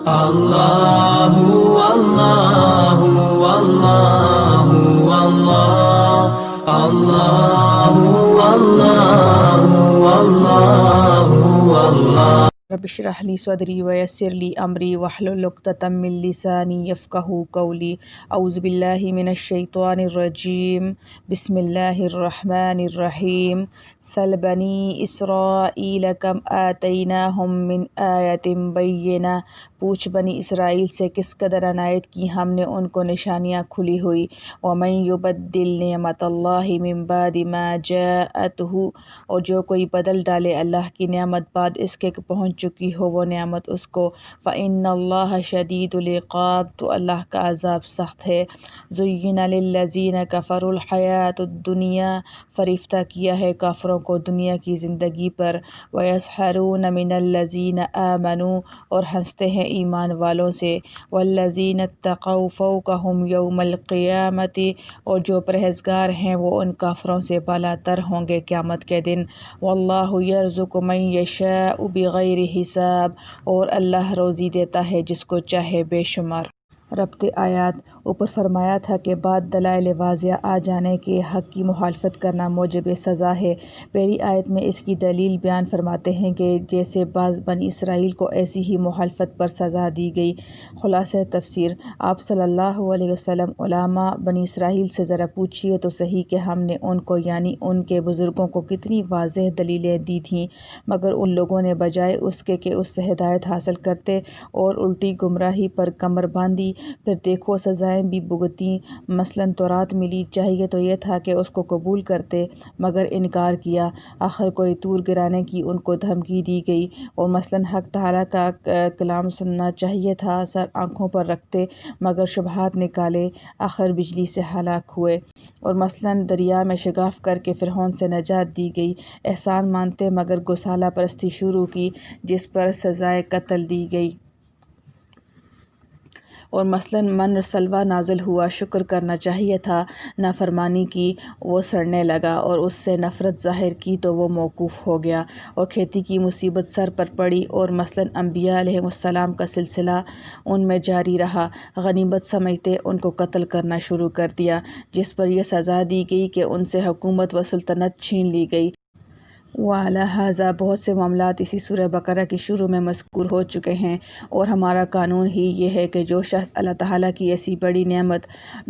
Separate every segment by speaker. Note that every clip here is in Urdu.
Speaker 1: الله والله والله والله الله والله والله والله
Speaker 2: رب اشرح لي صدري ويسر لي أمري واحلل عقدة من لساني يفقهوا قولي أعوذ بالله من الشيطان الرجيم بسم الله الرحمن الرحيم سل بني إسرائيل كم آتيناهم من آية بينة پوچھ بنی اسرائیل سے کس قدر عنایت کی ہم نے ان کو نشانیاں کھلی ہوئی ومن یبدل نعمت اللہ من بعد ما جاءته اور جو کوئی بدل ڈالے اللہ کی نعمت بعد اس کے پہنچ چکی ہو وہ نعمت اس کو فإن اللہ شدید العقاب تو اللہ کا عذاب سخت ہے زین للذین کفروا الحیات الدنیا فریفتہ کیا ہے کافروں کو دنیا کی زندگی پر ویسخرون من الذین آمنوا اور ہنستے ہیں ایمان والوں سے والذین اتقوا فوقہم یوم القیامت اور جو پرہیزگار ہیں وہ ان کافروں سے بالا تر ہوں گے قیامت کے دن واللہ یرزق من یشاء بغیر حساب اور اللہ روزی دیتا ہے جس کو چاہے بے شمار ربط آیات اوپر فرمایا تھا کہ بعد دلائل واضح آ جانے کے حق کی مخالفت کرنا موجب سزا ہے۔ پہلی آیت میں اس کی دلیل بیان فرماتے ہیں کہ جیسے بعض بنی اسرائیل کو ایسی ہی مخالفت پر سزا دی گئی۔ خلاصہ تفسیر آپ صلی اللہ علیہ وسلم علماء بنی اسرائیل سے ذرا پوچھئے تو صحیح کہ ہم نے ان کو یعنی ان کے بزرگوں کو کتنی واضح دلیلیں دی تھیں مگر ان لوگوں نے بجائے اس کے کہ اس سے ہدایت حاصل کرتے اور الٹی گمراہی پر کمر باندھی پھر دیکھو سزائیں بھی بھگتیں مثلاً تورات ملی چاہیے تو یہ تھا کہ اس کو قبول کرتے مگر انکار کیا آخر کوئی طور گرانے کی ان کو دھمکی دی گئی اور مثلاً حق تعالیٰ کا کلام سننا چاہیے تھا سر آنکھوں پر رکھتے مگر شبہات نکالے آخر بجلی سے ہلاک ہوئے اور مثلاً دریا میں شگاف کر کے فرعون سے نجات دی گئی احسان مانتے مگر گوسالہ پرستی شروع کی جس پر سزائے قتل دی گئی اور مثلاً من سلوہ نازل ہوا شکر کرنا چاہیے تھا نافرمانی کی وہ سڑنے لگا اور اس سے نفرت ظاہر کی تو وہ موقوف ہو گیا اور کھیتی کی مصیبت سر پر پڑی اور مثلاً انبیاء علیہم السلام کا سلسلہ ان میں جاری رہا غنیمت سمجھتے ان کو قتل کرنا شروع کر دیا جس پر یہ سزا دی گئی کہ ان سے حکومت و سلطنت چھین لی گئی وعلی ھذا بہت سے معاملات اسی سورہ بقرہ کی شروع میں مذکور ہو چکے ہیں اور ہمارا قانون ہی یہ ہے کہ جو شخص اللہ تعالیٰ کی ایسی بڑی نعمت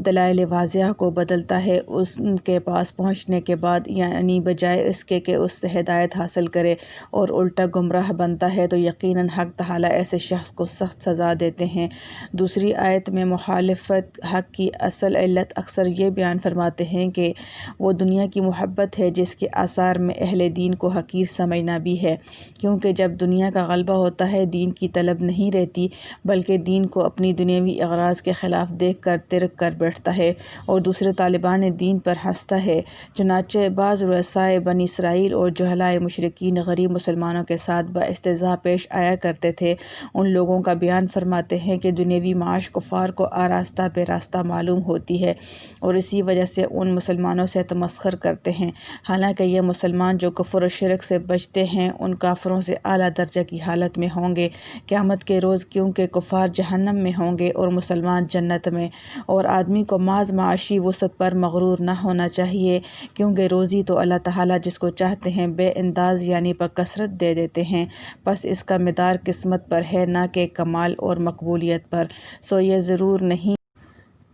Speaker 2: دلائل واضح کو بدلتا ہے اس کے پاس پہنچنے کے بعد یعنی بجائے اس کے کہ اس سے ہدایت حاصل کرے اور الٹا گمراہ بنتا ہے تو یقیناً حق تعالیٰ ایسے شخص کو سخت سزا دیتے ہیں۔ دوسری آیت میں مخالفت حق کی اصل علت اکثر یہ بیان فرماتے ہیں کہ وہ دنیا کی محبت ہے جس کے آثار میں اہل دین کو حقیر سمجھنا بھی ہے کیونکہ جب دنیا کا غلبہ ہوتا ہے دین کی طلب نہیں رہتی بلکہ دین کو اپنی دنیاوی اغراض کے خلاف دیکھ کر ترک کر بیٹھتا ہے اور دوسرے طالبان دین پر ہنستا ہے چنانچہ بعض رؤسائے بنی اسرائیل اور جہلائے مشرکین غریب مسلمانوں کے ساتھ باستہزاء پیش آیا کرتے تھے ان لوگوں کا بیان فرماتے ہیں کہ دنیاوی معاش کفار کو آراستہ بے راستہ معلوم ہوتی ہے اور اسی وجہ سے ان مسلمانوں سے تمسخر کرتے ہیں حالانکہ یہ مسلمان جو کفر و شرک سے بچتے ہیں ان کافروں سے اعلیٰ درجہ کی حالت میں ہوں گے قیامت کے روز کیونکہ کفار جہنم میں ہوں گے اور مسلمان جنت میں اور آدمی کو محض معاشی وسعت پر مغرور نہ ہونا چاہیے کیونکہ روزی تو اللہ تعالیٰ جس کو چاہتے ہیں بے انداز یعنی بکثرت دے دیتے ہیں بس اس کا مدار قسمت پر ہے نہ کہ کمال اور مقبولیت پر سو یہ ضرور نہیں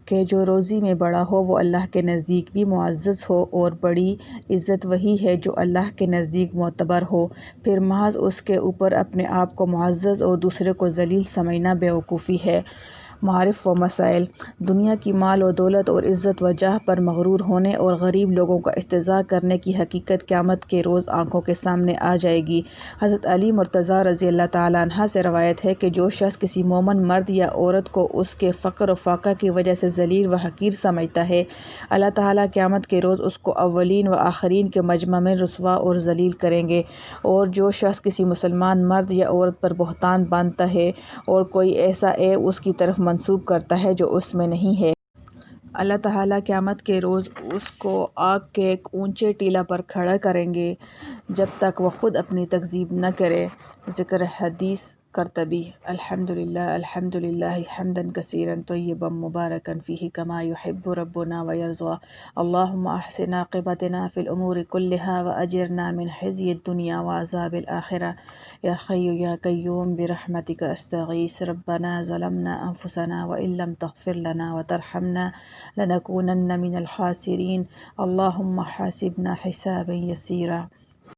Speaker 2: کہ جو روزی میں بڑا ہو وہ اللہ کے نزدیک بھی معزز ہو اور بڑی عزت وہی ہے جو اللہ کے نزدیک معتبر ہو پھر محض اس کے اوپر اپنے آپ کو معزز اور دوسرے کو ذلیل سمجھنا بیوقوفی ہے۔ معارف و مسائل دنیا کی مال و دولت اور عزت و جاہ پر مغرور ہونے اور غریب لوگوں کا استہزاء کرنے کی حقیقت قیامت کے روز آنکھوں کے سامنے آ جائے گی۔ حضرت علی مرتضیٰ رضی اللہ تعالیٰ عنہ سے روایت ہے کہ جو شخص کسی مومن مرد یا عورت کو اس کے فقر و فاقہ کی وجہ سے ذلیل و حقیر سمجھتا ہے اللہ تعالیٰ قیامت کے روز اس کو اولین و آخرین کے مجمع میں رسوا اور ذلیل کریں گے اور جو شخص کسی مسلمان مرد یا عورت پر بہتان باندھتا ہے اور کوئی ایسا عیب اس کی طرف منسوب کرتا ہے جو اس میں نہیں ہے اللہ تعالیٰ قیامت کے روز اس کو آگ کے ایک اونچے ٹیلہ پر کھڑا کریں گے جب تک وہ خود اپنی تکذیب نہ کرے ذکر حدیث کرتبی الحمد للہ حمدن کثیرن طیبا مبارکن فیہ کما یحب ربنا ویرضا اللہم احسن عاقبتنا فی الامور کلها واجرنا من خزی الدنیا وعذاب الآخرہ یا حی یا قیوم برحمتک استغیث ربنا ظلمنا انفسنا وان لم تغفر لنا وترحمنا لنکونن من الخاسرین اللہم حاسبنا حسابا یسیرا